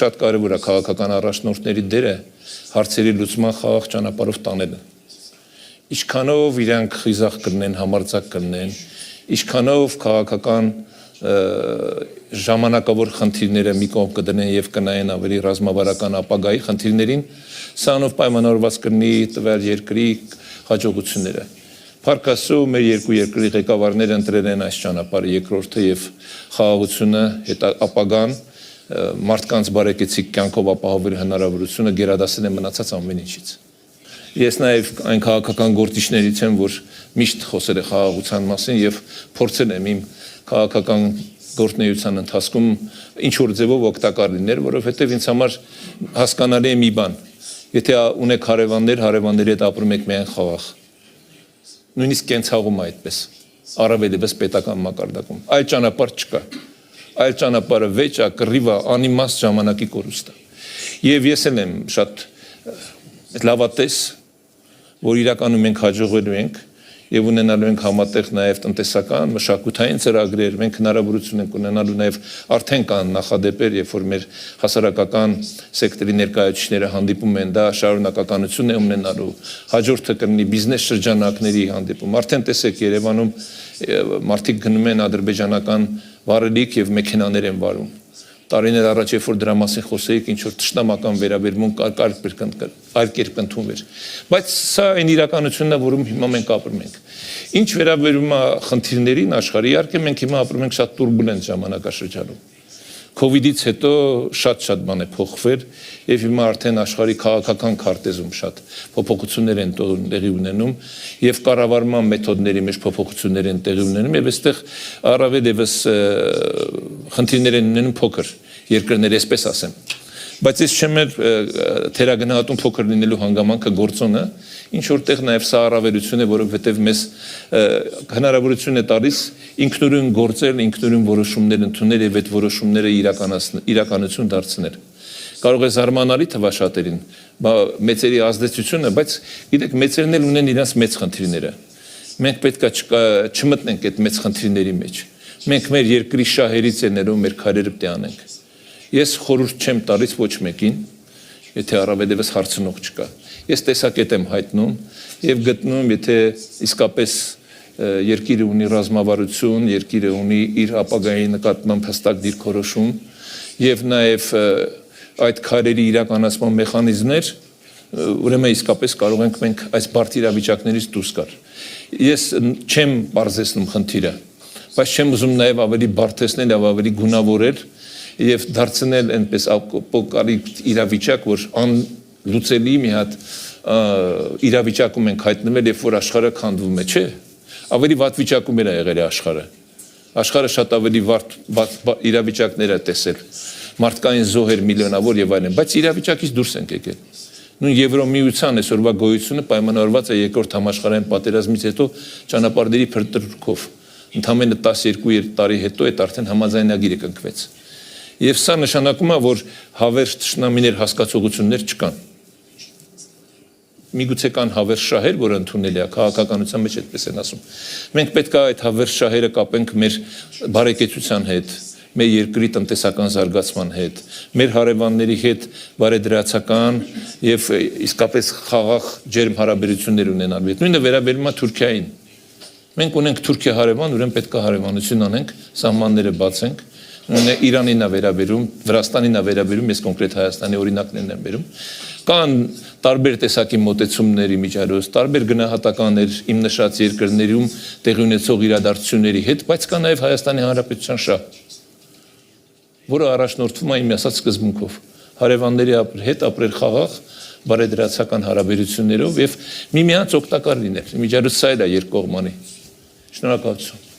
շատ կարևոր է քաղաքական առաջնորդների դերը հարցերի լուծման խաղաղ ճանապարհով տանելը։ Ինչքանով իրանք խիզախ կրնեն, համարձակ կրնեն, ինչքանով քաղաքական ժամանակավոր խնդիրները մի կողմ կդնեն եւ կնայեն ավելի ռազմավարական ապագայի խնդիրներին, սրանով պայմանավորված կլինի տվյալ երկրի հաջողությունները։ Փառք Աստծո, մեր երկու երկրի ղեկավարները ընտրել են այս ճանապարհը, երկրորդը եւ խաղաղությունը, ապագան, մարդկանց բարեկեցիկ կյանքով ապահովել հնարավորությունը գերադասել են մնացած ամեն ինչից։ Ես նաեւ այն քաղաքական գործիչներից եմ, որ միշտ խոսել է խաղաղության մասին եւ փորձել եմ իմ քաղաքական գործունեության ընթացքում ինչ որ ձևով օգտակար լինել, որովհետեւ ինձ համար հասկանալի է մի բան. եթե ունեք հարևաններ, հարևանների հետ ապրում եք միայն խաղաղ։ Նույնիսկ կենցաղում այդպես, առավել եւս պետական մակարդակում։ Այլ ճանապարհ չկա։ Այլ ճանապարհը վեճ է, կռիվ է, անիմաստ ժամանակի կորուստ է։ Եվ ես էլ եմ շատ լավատես, որ իրականում մենք հաջողվելու ենք եւ ունենալու ենք համատեղ նաեւ տնտեսական, մշակութային ծրագրեր, մենք հնարավորություն ենք ունենալու նաեւ արդեն կան նախադեպեր, երբ որ մեր հասարակական սեկտորի ներկայացուցիչները հանդիպում են, դա շարունակականություն է ունենալու, հաջորդը կլինի բիզնես շրջանակների հանդիպում, արդեն տեսեք Երևանում մարդիկ գնում են ադրբեջանական վարելիք եւ մեքենաներ են վարում։ Տարիներ առաջ երբ որ դրա մասին խոսեիք, ինչ որ ճշտամական վերաբերմունք այլ կերպ ընդունվեր։ Բայց սա այն իրականությունն է, որում հիմա մենք ապրում ենք։ Ինչ վերաբերում է խնդիրներին աշխարհի, իհարկե մենք հիմա ապրում ենք շատ տուրբուլենտ ժամանակաշրջանում։ Կովիդից հետո շատ բան է փոխվել եւ հիմա արդեն աշխարհի քաղաքական քարտեզում շատ փոփոխություններ են տեղի ունենում եւ կառավարման մեթոդների մեջ փոփոխություններ են տեղի ունենում եւ այստեղ առավել եւս խնդիրներ են ունենում փոքր երկրներ, այսպես ասեմ։ Բայց ես չեմ թերագնահատում փոքր լինելու հանգամանքը գործոնը, ինչ որտեղ նաև սա առավելություն է, որովհետև մեզ հնարավորություն է տալիս ինքնուրույն գործել, ինքնուրույն որոշումներ ընդունել եւ այդ որոշումները իրականություն դարձնել։ Կարող է զարմանալի թվա շատերին, մեծերի ազդեցությունը, բայց գիտեք, մեծերն էլ ունեն իրենց մեծ խնդիրները։ Մենք պետք է չմտնենք այդ մեծ խնդիրների մեջ։ Մենք մեր երկրի շահերից ելնելով մեր քայլերը պետք է անենք։ Ես խորհուրդ չեմ տալիս ոչ մեկին, եթե առավելևս հարցնող չկա։ Ես տեսակետ եմ հայտնում եւ գտնում, եթե իսկապես երկիրը ունի ռազմավարություն, երկիրը ունի իր ապագայի նկատմամբ հստակ դիրքորոշում եւ նաեւ այդ քայլերի իրականացման մեխանիզմներ, ուրեմն իսկապես կարող ենք մենք այս բարդ իրավիճակներից դուրս գալ։ Ես չեմ բարձրացնում խնդիրը, բայց չեմ ուզում նաեւ ավելի բարդեցնել եւ ավելի գունավորել եւ դարձնել այնպես ապոկալիպտ իրավիճակ, որ անլուծելի մի հատ իրավիճակում ենք հայտնվել, երբ որ աշխարհը քանդվում է, չէ՞։ Ավելի վատ վիճակում է եղել աշխարհը։ Աշխարհը շատ ավելի վատ իրավիճակներ է տեսել։ Մարդկային զոհեր միլիոնավոր եւ այլն, բայց իրավիճակից դուրս ենք եկել։ Նույն Եվրոմիության այսօրվա գոյությունը պայմանավորված է երկրորդ համաշխարհային պատերազմից հետո ճանապարհների փրկրկով։ Ընդամենը 12 տարի հետո այդ արդեն համաձայնագիրը կնքվեց։ Եվ սա նշանակում է, որ հավերժ թշնամիներ հասկացողություններ չկան։ Միգուցե կան հավերժ շահեր, որ ընդունելի է, քաղաքականության մեջ այդպես են ասում։ Մենք պետք է այդ հավերժ շահերը կապենք մեր բարեկեցության հետ, մեր երկրի տնտեսական զարգացման հետ, մեր հարևանների հետ բարեդրացական եւ իսկապես խաղաղ ջերմ հարաբերություններ ունենալու։ Նույնը վերաբերում է Թուրքիային։ Մենք ունենք Թուրքիա հարևան, ուրեմն պետք է հարևանություն անենք, սահմանները բացենք։ Իրանին է վերաբերում, Վրաստանին է վերաբերում, ես կոնկրետ Հայաստանի օրինակներն եմ բերում։ Կան տարբեր տեսակի մոտեցումների միջարոց, տարբեր գնահատականներ իմ նշած երկրներում տեղի ունեցող իրադարձությունների հետ, բայց կա նաև Հայաստանի Հանրապետության շահ, որը առաջնորդվում է իմ ասած սկզբունքով, հարևանների հետ ապրել խաղաղ, բարեդրացական հարաբերություններով եւ միմյանց օգտակար լինել։ Միջարոց սա էլ է երկկողմանի։ Շնորհակալություն։